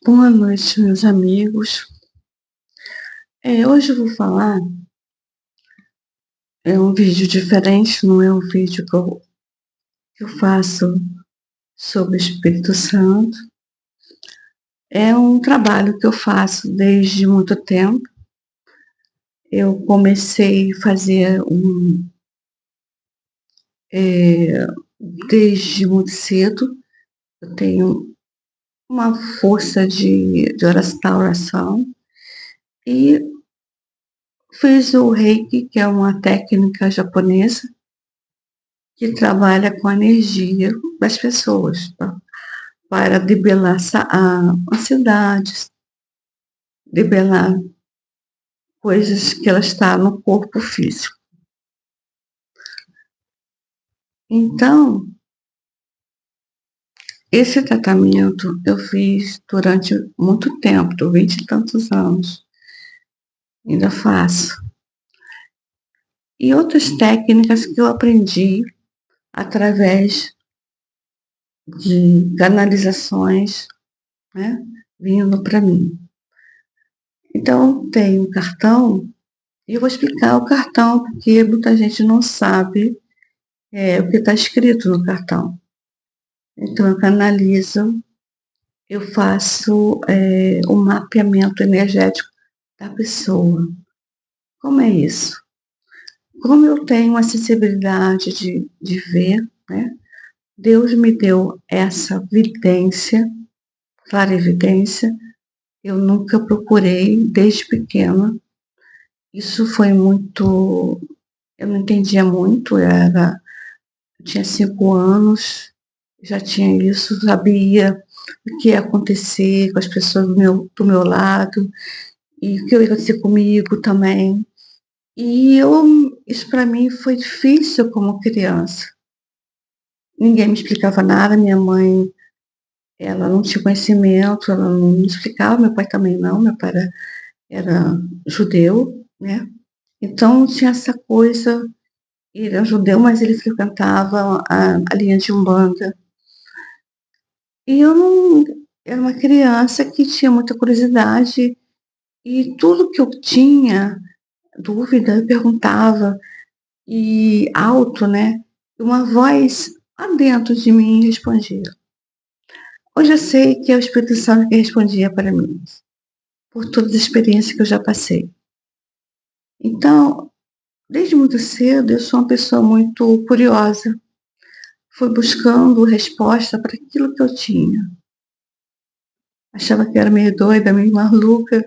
Boa noite, meus amigos. Hoje eu vou falar, é um vídeo diferente, não é um vídeo que eu faço sobre o Espírito Santo. É um trabalho que eu faço desde muito tempo. Eu comecei a fazer desde muito cedo. Eu tenho uma força de oração e fiz o Reiki, que é uma técnica japonesa que trabalha com a energia das pessoas, tá? Para debelar ansiedades, debelar coisas que ela está no corpo físico. Então, esse tratamento eu fiz durante muito tempo, estou 20 e tantos anos, ainda faço. E outras técnicas que eu aprendi através de canalizações, né, vindo para mim. Então, tem um cartão, e eu vou explicar o cartão, porque muita gente não sabe o que está escrito no cartão. Então, eu canalizo, eu faço o mapeamento energético da pessoa. Como é isso? Como eu tenho a sensibilidade de ver, né? Deus me deu essa vidência, clarividência, eu nunca procurei desde pequena. Isso foi muito. Eu não entendia muito, eu tinha 5 anos, já tinha isso, sabia o que ia acontecer com as pessoas do meu lado e o que ia acontecer comigo também. E isso para mim foi difícil como criança. Ninguém me explicava nada, minha mãe, ela não tinha conhecimento, ela não me explicava, meu pai também não, meu pai era judeu, né? Então tinha essa coisa, ele era judeu, mas ele frequentava a linha de Umbanda. E eu não, era uma criança que tinha muita curiosidade e tudo que eu tinha dúvida, eu perguntava e alto, né? Uma voz lá dentro de mim respondia. Hoje eu sei que é o Espírito Santo que respondia para mim, por todas as experiências que eu já passei. Então, desde muito cedo, eu sou uma pessoa muito curiosa. Fui buscando resposta para aquilo que eu tinha. Achava que era meio doida, meio maluca.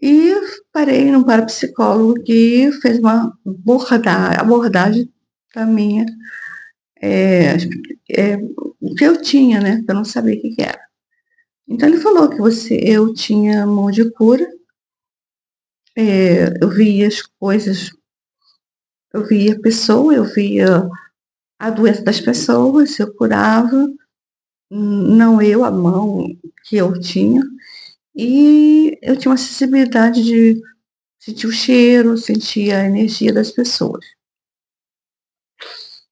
E parei num parapsicólogo que fez uma abordagem da minha, é, o que eu tinha, né? Que eu não sabia o que era. Então ele falou que eu tinha mão de cura, eu via as coisas, eu via a pessoa, eu via a doença das pessoas, eu curava, não eu, a mão que eu tinha, e eu tinha uma sensibilidade de sentir o cheiro, sentir a energia das pessoas.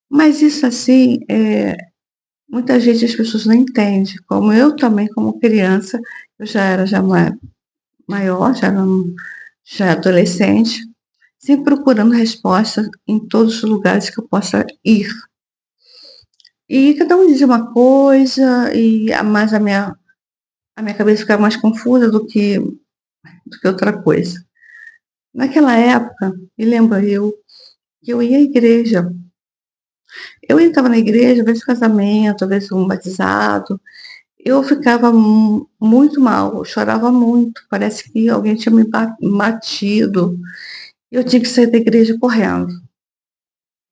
Mas isso assim, muita gente, as pessoas não entendem, como eu também, como criança, eu já era maior, já adolescente, sempre procurando respostas em todos os lugares que eu possa ir. E cada um dizia uma coisa, e mais a minha cabeça ficava mais confusa do que outra coisa. Naquela época, me lembro eu, que eu ia à igreja. Eu entrava na igreja, às vezes casamento, às vezes um batizado, eu ficava muito mal, eu chorava muito, parece que alguém tinha me batido. Eu tinha que sair da igreja correndo.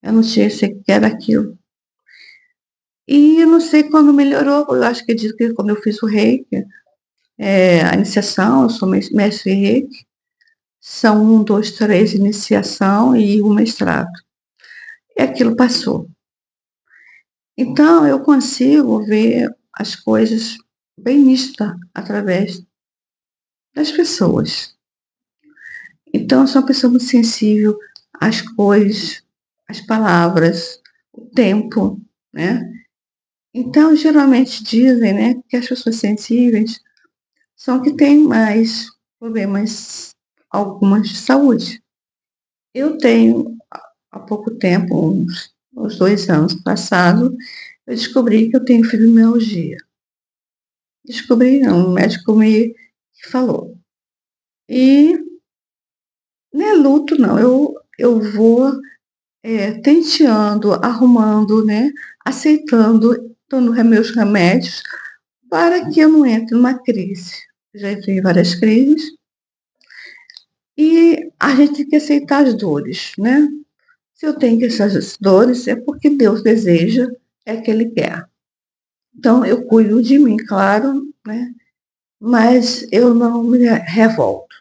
Eu não tinha sei o que era aquilo. E eu não sei quando melhorou, eu acho que diz que quando eu fiz o reiki, a iniciação, eu sou mestre reiki, são 1, 2, 3 iniciação e o mestrado. E aquilo passou. Então eu consigo ver as coisas bem nítidas através das pessoas. Então eu sou uma pessoa muito sensível às cores, às palavras, o tempo, né? Então geralmente dizem, né, que as pessoas sensíveis são que têm mais problemas, algumas de saúde. Eu tenho, há pouco tempo, uns 2 anos passados, eu descobri que eu tenho fibromialgia. Descobri não, o médico me falou. E não é luto não, eu vou, tenteando, arrumando, né, aceitando, tomando meus remédios, para que eu não entre numa crise. Já entrei em várias crises, e a gente tem que aceitar as dores, né. Se eu tenho essas dores, é porque Deus deseja, é que Ele quer. Então eu cuido de mim, claro, né, mas eu não me revolto.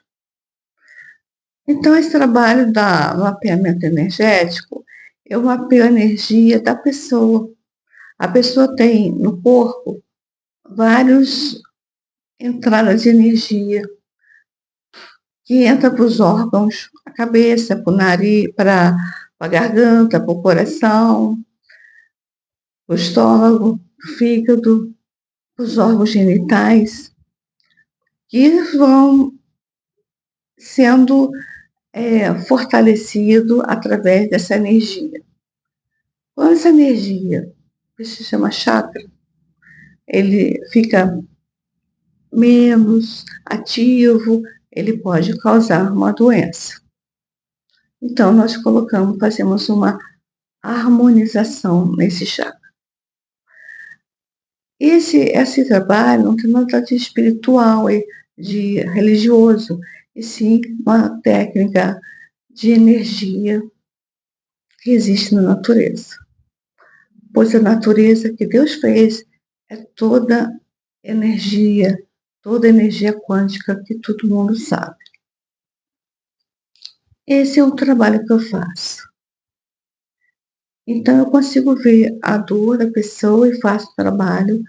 Então esse trabalho da mapeamento energético, eu mapeio a energia da pessoa. A pessoa tem no corpo várias entradas de energia que entra para os órgãos, a cabeça, para o nariz, para a garganta, para o coração, para o estômago, para o fígado, para os órgãos genitais, que vão sendo fortalecidos através dessa energia. Quando essa energia, que se chama chakra, ele fica menos ativo, ele pode causar uma doença. Então, nós fazemos uma harmonização nesse chakra. Esse trabalho não tem nada de espiritual e de religioso, e sim uma técnica de energia que existe na natureza. Pois a natureza que Deus fez é toda energia quântica que todo mundo sabe. Esse é o trabalho que eu faço. Então eu consigo ver a dor da pessoa e faço o trabalho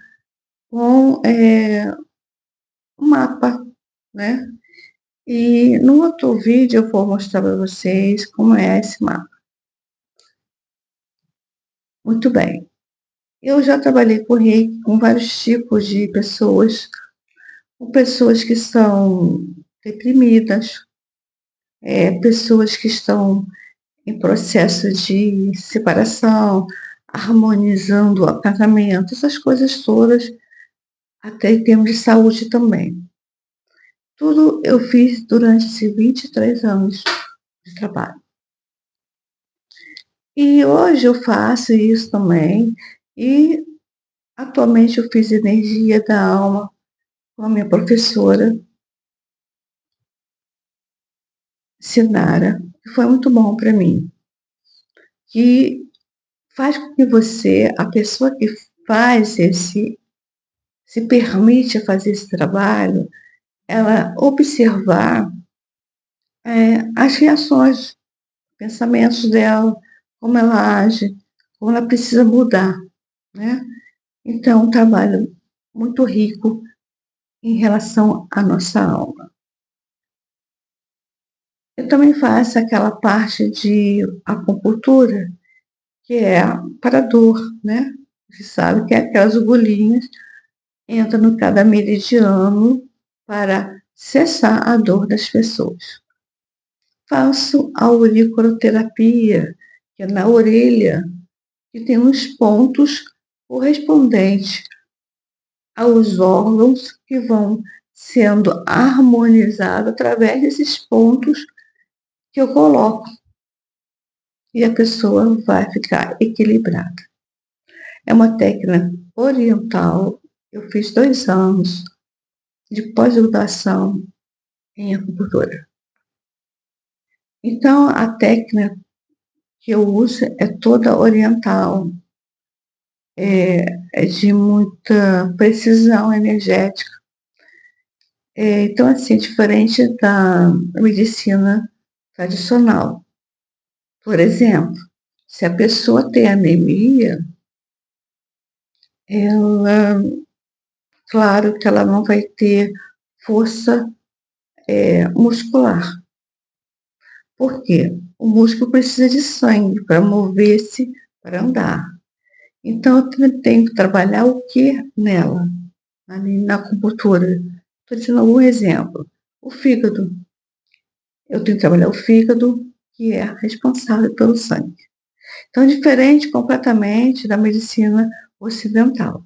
com um mapa, né? E no outro vídeo eu vou mostrar para vocês como é esse mapa. Muito bem. Eu já trabalhei com Reiki com vários tipos de pessoas, com pessoas que são deprimidas, pessoas que estão em processo de separação, harmonizando o casamento, essas coisas todas, até em termos de saúde também. Tudo eu fiz durante esses 23 anos de trabalho. E hoje eu faço isso também, e atualmente eu fiz energia da alma com a minha professora, Sinara, que foi muito bom para mim, que faz com que você, a pessoa que faz se permite fazer esse trabalho, ela observar as reações, pensamentos dela, como ela age, como ela precisa mudar, né? Então, um trabalho muito rico em relação à nossa alma. Eu também faço aquela parte de acupuntura, que é para dor, né? Você sabe que é aquelas agulhinhas entram no cada meridiano para cessar a dor das pessoas. Faço a auriculoterapia, que é na orelha, que tem uns pontos correspondentes aos órgãos que vão sendo harmonizados através desses pontos que eu coloco. E a pessoa vai ficar equilibrada. É uma técnica oriental. Eu fiz 2 anos de pós-graduação em acupuntura. Então, a técnica que eu uso é toda oriental, é de muita precisão energética. Então, assim, diferente da medicina tradicional. Por exemplo, se a pessoa tem anemia, ela, claro que ela não vai ter força muscular. Por quê? O músculo precisa de sangue para mover-se, para andar. Então, eu tenho que trabalhar o que nela? Ali na acupuntura? estou dizendo algum exemplo. O fígado. Eu tenho que trabalhar o fígado, que é responsável pelo sangue. Então, é diferente completamente da medicina ocidental.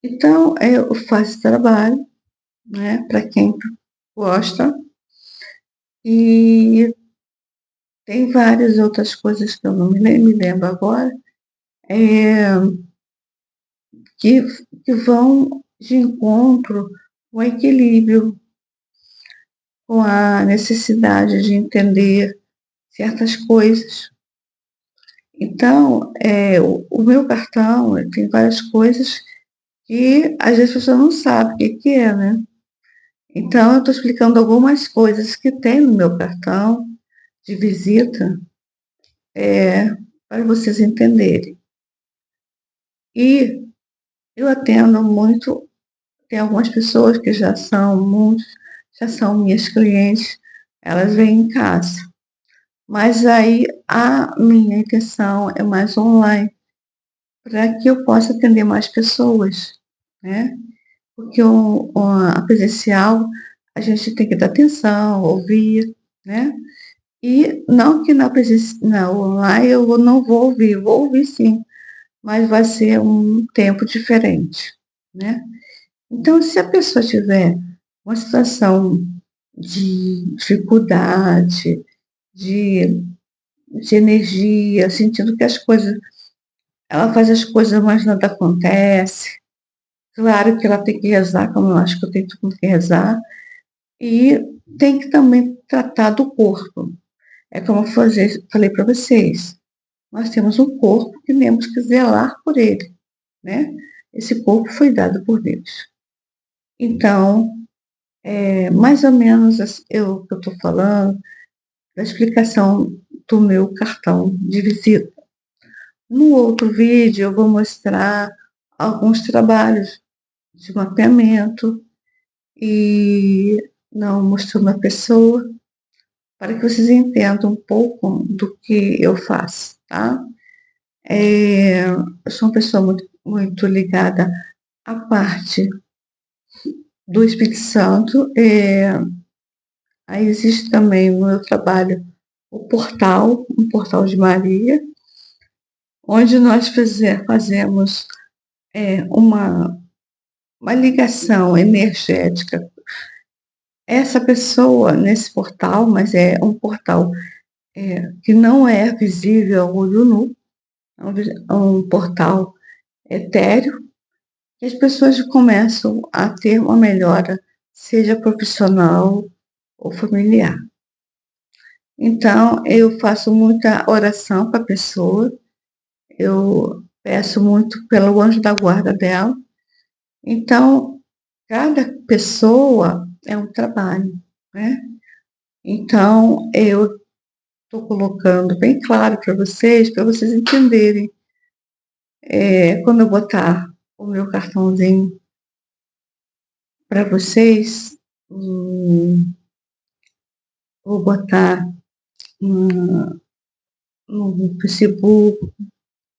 Então, eu faço esse trabalho, né, para quem gosta, e tem várias outras coisas que eu não me lembro agora, é, que, que vão de encontro com o equilíbrio, com a necessidade de entender certas coisas. Então, o meu cartão tem várias coisas que às vezes a pessoa não sabe o que é, né? Então, eu estou explicando algumas coisas que tem no meu cartão de visita, para vocês entenderem. E eu atendo muito, tem algumas pessoas que já são minhas clientes, elas vêm em casa. Mas aí a minha intenção é mais online, para que eu possa atender mais pessoas, né? Porque a presencial a gente tem que dar atenção, ouvir, né? E não que na online eu não vou ouvir sim, mas vai ser um tempo diferente, né? Então, se a pessoa tiver uma situação de dificuldade, de, de energia, sentindo que as coisas, ela faz as coisas, mas nada acontece, claro que ela tem que rezar, como eu acho que eu tenho que rezar, e tem que também tratar do corpo. É como eu falei para vocês, nós temos um corpo que temos que zelar por ele, né? Esse corpo foi dado por Deus. Então, mais ou menos eu estou falando da explicação do meu cartão de visita. No outro vídeo, eu vou mostrar alguns trabalhos de mapeamento e não mostrando a pessoa, para que vocês entendam um pouco do que eu faço, tá? Eu sou uma pessoa muito, muito ligada à parte do Espírito Santo. Aí existe também no meu trabalho um portal de Maria, onde nós fazemos uma ligação energética. Essa pessoa nesse portal, mas é um portal que não é visível ao olho nu, é um portal etéreo, que as pessoas começam a ter uma melhora, seja profissional ou familiar. Então, eu faço muita oração para a pessoa, eu peço muito pelo anjo da guarda dela. Então, cada pessoa é um trabalho, né? Então, eu estou colocando bem claro para vocês entenderem. Quando eu botar o meu cartãozinho para vocês, vou botar no Facebook,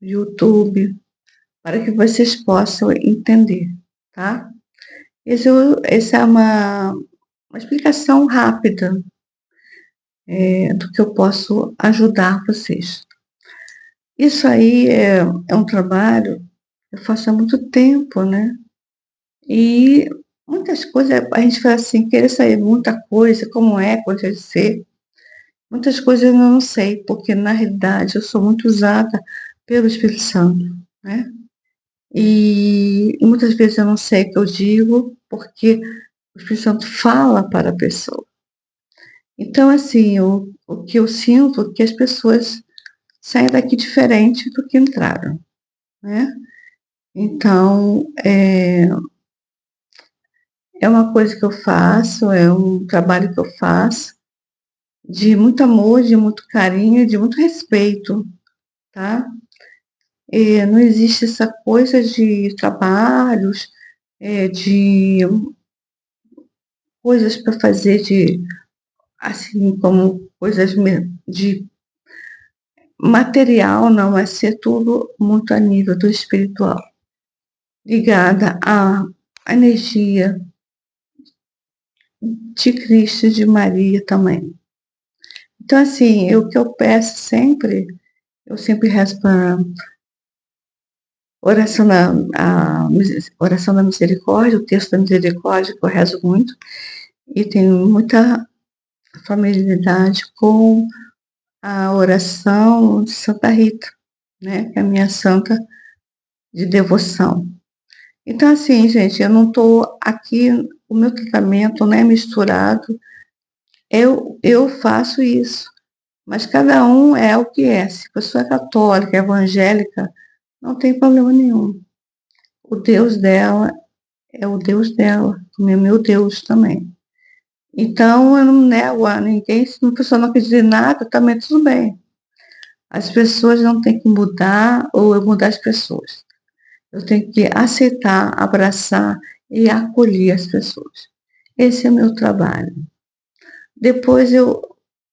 YouTube, para que vocês possam entender, tá? Essa é uma explicação rápida do que eu posso ajudar vocês. Isso aí é um trabalho que eu faço há muito tempo, né? E muitas coisas, a gente fala assim, querer saber muita coisa, como é acontecer, muitas coisas eu não sei, porque na realidade eu sou muito usada pelo Espírito Santo, né? E muitas vezes eu não sei o que eu digo, porque o Espírito Santo fala para a pessoa. Então, assim, o que eu sinto é que as pessoas saem daqui diferente do que entraram, né? Então, é uma coisa que eu faço, é um trabalho que eu faço de muito amor, de muito carinho, de muito respeito, tá? Não existe essa coisa de trabalhos, de coisas para fazer, de assim como coisas de material, não, mas ser tudo muito a nível do espiritual, ligada à energia, de Cristo e de Maria também. Então, assim, o que eu peço sempre, eu sempre rezo para oração oração da misericórdia, o texto da misericórdia, que eu rezo muito, e tenho muita familiaridade com a oração de Santa Rita, né, que é a minha santa de devoção. Então, assim, gente, eu não estou aqui, o meu tratamento não é misturado, eu faço isso, mas cada um é o que é. Se a pessoa é católica, evangélica, não tem problema nenhum. O Deus dela é o Deus dela, como é meu Deus também. Então, eu não nego a ninguém, se uma pessoa não acredita em nada, também tudo bem. As pessoas não têm que mudar ou eu mudar as pessoas. Eu tenho que aceitar, abraçar e acolher as pessoas. Esse é o meu trabalho. Depois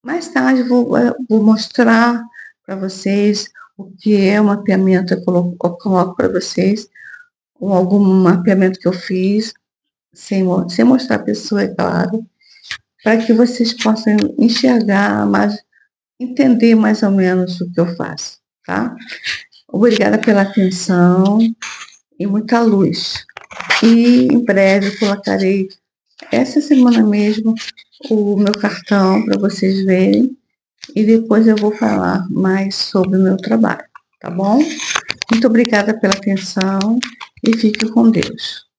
mais tarde, vou mostrar para vocês o que é o mapeamento, eu coloco para vocês algum mapeamento que eu fiz, sem mostrar a pessoa, é claro, para que vocês possam enxergar, entender mais ou menos o que eu faço, tá? Obrigada pela atenção e muita luz. E em breve eu colocarei, essa semana mesmo, o meu cartão para vocês verem e depois eu vou falar mais sobre o meu trabalho, tá bom? Muito obrigada pela atenção e fique com Deus.